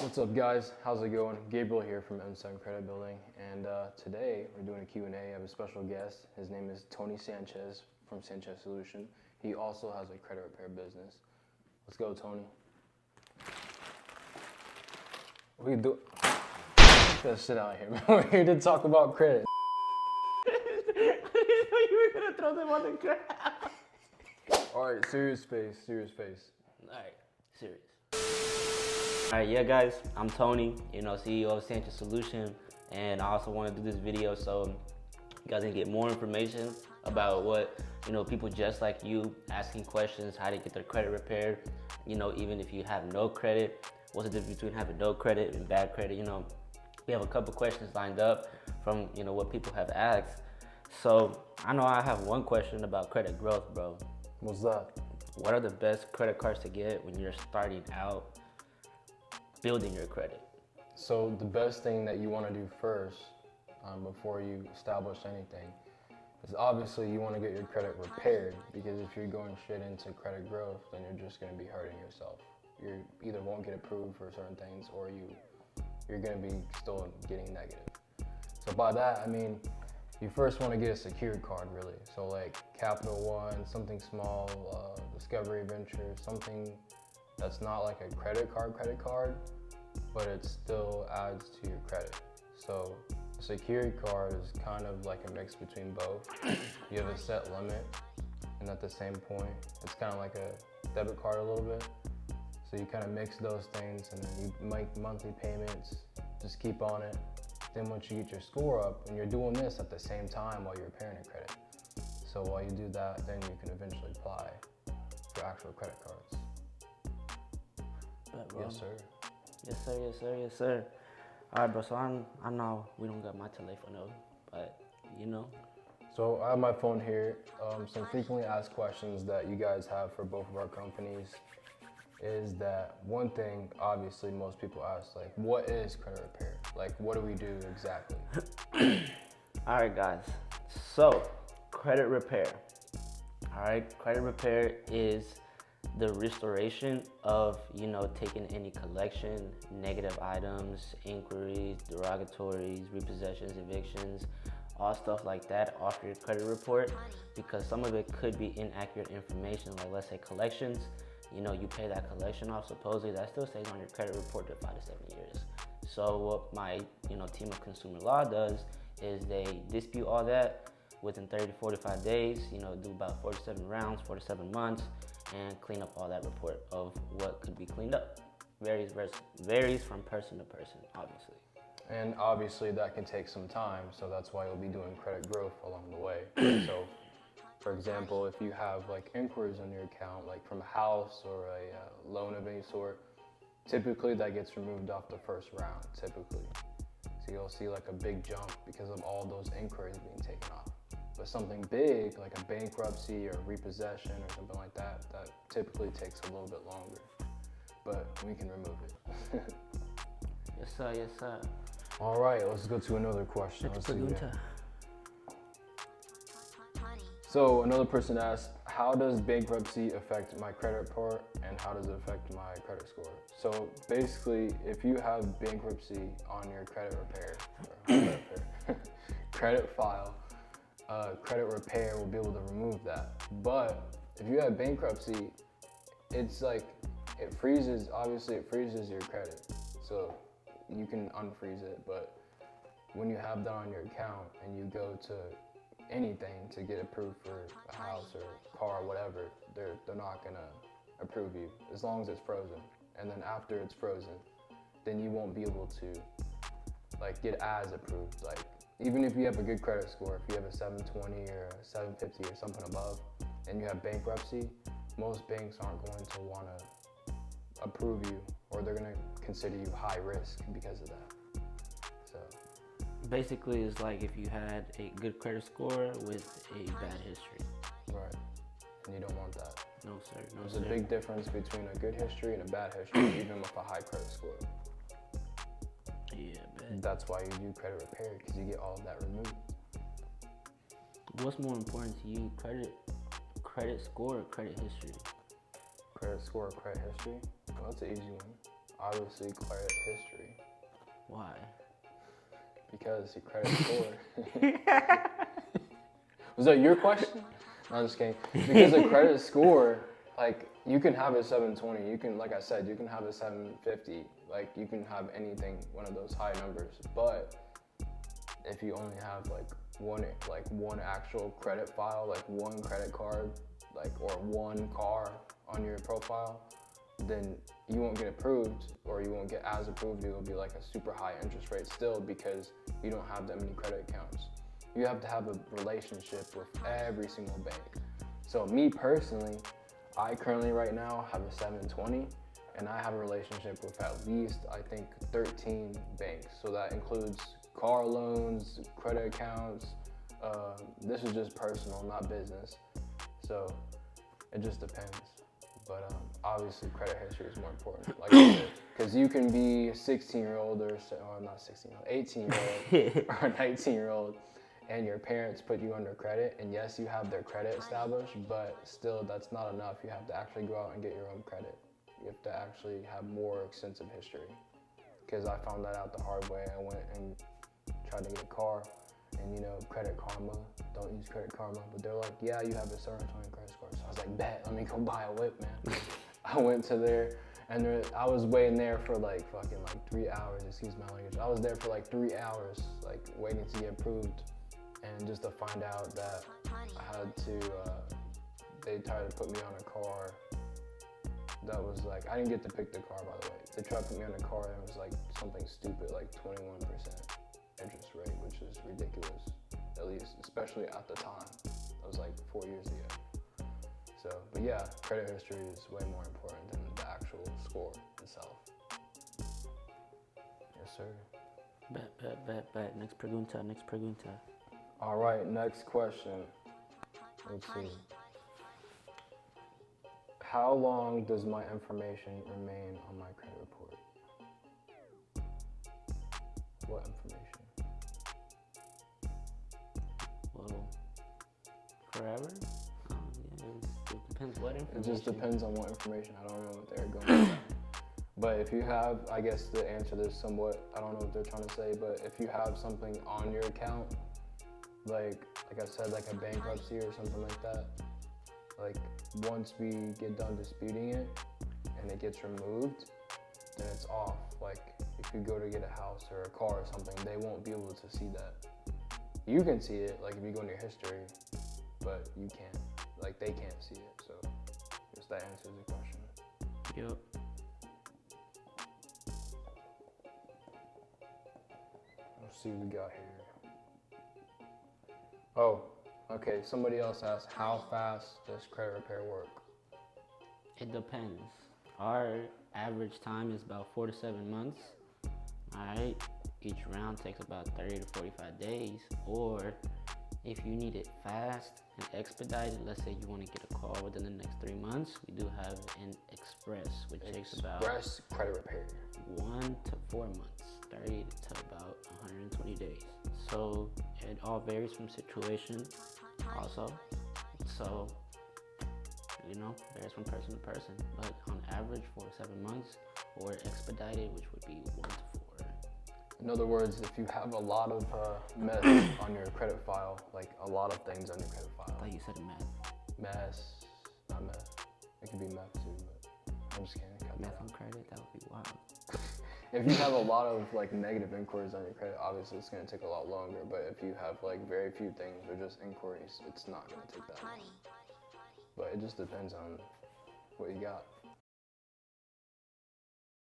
What's up, guys? How's it going? Gabriel here from M7 Credit Building, and today we're doing a Q&A. I have a special guest. His name is Tony Sanchez from Sanchez Solution. He also has a credit repair business. Let's go, Tony. We do. Just sit out here, man. We're here to talk about credit. You were gonna throw them on the ground. All right, serious face, serious face. All right, serious. All right, yeah, guys, I'm Tony, CEO of Sanchez Solution, and I also want to do this video so you guys can get more information about what, people just like you asking questions, how to get their credit repaired, even if you have no credit, what's the difference between having no credit and bad credit, We have a couple questions lined up from, what people have asked. So I know I have one question about credit growth, bro. What's that? What are the best credit cards to get when you're starting out building your credit? So the best thing that you want to do first, before you establish anything, is obviously you want to get your credit repaired, because if you're going straight into credit growth, then you're just going to be hurting yourself. You either won't get approved for certain things, or you're going to be still getting negative. So by that, I mean, you first want to get a secured card, really. So like Capital One, something small, Discovery Venture, something that's not like a credit card, but it still adds to your credit. So a secured card is kind of like a mix between both. You have a set limit, and at the same point, it's kind of like a debit card a little bit. So you kind of mix those things, and then you make monthly payments, just keep on it. Then once you get your score up, and you're doing this at the same time while you're repairing your credit. So while you do that, then you can eventually apply for actual credit cards. Yes, sir. Yes, sir, yes, sir, yes, sir. All right, bro, so I know we don't got my telephone, but So I have my phone here. Some frequently asked questions that you guys have for both of our companies is that one thing, obviously, most people ask, like, what is credit repair? Like, what do we do exactly? All right, guys. So, credit repair. All right, credit repair is the restoration of, taking any collection, negative items, inquiries, derogatories, repossessions, evictions, all stuff like that off your credit report, because some of it could be inaccurate information. Like, let's say collections, you pay that collection off, supposedly that still stays on your credit report for 5 to 7 years. So what my, team of consumer law does is they dispute all that within 30 to 45 days, do about 47 rounds, 47 months, and clean up all that report of what could be cleaned up. Varies from person to person, obviously. And obviously that can take some time, so that's why you'll be doing credit growth along the way. So, for example, if you have like inquiries on your account, like from a house or a loan of any sort, typically that gets removed off the first round, typically. So you'll see like a big jump because of all those inquiries being taken off. But something big, like a bankruptcy or repossession or something like that, that typically takes a little bit longer. But we can remove it. Yes, sir, yes, sir. All right, let's go to another question. Let's see here. So another person asked, how does bankruptcy affect my credit report, and how does it affect my credit score? So basically, if you have bankruptcy on your credit credit file, credit repair will be able to remove that. But if you have bankruptcy, it's like, it freezes your credit. So you can unfreeze it, but when you have that on your account and you go to anything to get approved for a house or car or whatever, they're not gonna approve you as long as it's frozen. And then after it's frozen, then you won't be able to like get as approved. Like, even if you have a good credit score, if you have a 720 or a 750 or something above, and you have bankruptcy, most banks aren't going to want to approve you, or they're going to consider you high risk because of that. So basically, it's like if you had a good credit score with a bad history. Right, and you don't want that. No, sir. No, There's sir. a big difference between a good history and a bad history, even with a high credit score. Yeah, man. That's why you do credit repair, because you get all of that removed. What's more important to you, credit score or credit history? Credit score or credit history? Well, that's an easy one. Obviously, credit history. Why? Because your credit score. Was that your question? No, I'm just kidding. Because a credit score, like, you can have a 720. You can, like I said, you can have a 750. Like, you can have anything, one of those high numbers. But if you only have one actual credit file, like one credit card, like, or one car on your profile, then you won't get approved, or you won't get as approved. It will be like a super high interest rate still, because you don't have that many credit accounts. You have to have a relationship with every single bank. So me personally, I currently right now have a 720, and I have a relationship with at least, I think, 13 banks. So that includes car loans, credit accounts. This is just personal, not business. So it just depends. But obviously credit history is more important, like I said, because you can be a 16-year-old or not 16-year-old, 18-year-old or 19-year-old, and your parents put you under credit, and yes, you have their credit established, but still that's not enough. You have to actually go out and get your own credit. You have to actually have more extensive history, because I found that out the hard way. I went and tried to get a car, and Credit Karma, don't use Credit Karma, but they're like, yeah, you have a 720 credit score. So I was like, bet, let me go buy a whip, man. I went to there, and I was waiting there for like 3 hours, excuse my language. I was there for like 3 hours, like waiting to get approved, and just to find out that I had to, they tried to put me on a car that was like, I didn't get to pick the car, by the way. They tried to put me on a car, and it was like something stupid, like 21% interest rate, which is ridiculous, at least, especially at the time. That was like 4 years ago. So, but yeah, credit history is way more important than the actual score itself. Yes, sir. Bet. Next pregunta. All right, next question. Let's see. How long does my information remain on my credit report? What information? Well, forever? Yeah, it depends what information. It just depends on what information. I don't know what they're going with that. But if you have, I guess the answer is somewhat, I don't know what they're trying to say, but if you have something on your account, like I said, like a bankruptcy or something like that, like once we get done disputing it and it gets removed, then it's off. Like if you go to get a house or a car or something, they won't be able to see that. You can see it, like if you go in your history, but you can't. Like they can't see it. So I guess that answers the question. Yep. Let's see what we got here. Oh, okay. Somebody else asked, how fast does credit repair work? It depends. Our average time is about 4 to 7 months. Alright, each round takes about 30 to 45 days. Or if you need it fast and expedited, let's say you want to get a car within the next 3 months, we do have an express, which takes about Express credit repair. 1 to 4 months, 30 to about 120 days. So it all varies from situation also. So, varies from person to person. But on average, 4 to 7 months, or expedited, which would be 1 to 4. In other words, if you have a lot of mess on your credit file, like a lot of things on your credit I file. thought you said meth. Mess, not meth. It could be meth too, but I'm just kidding. Cut Meth that on out. credit? That would be wild. If you have a lot of negative inquiries on your credit, obviously it's going to take a lot longer. But if you have very few things or just inquiries, it's not going to take that long. But it just depends on what you got.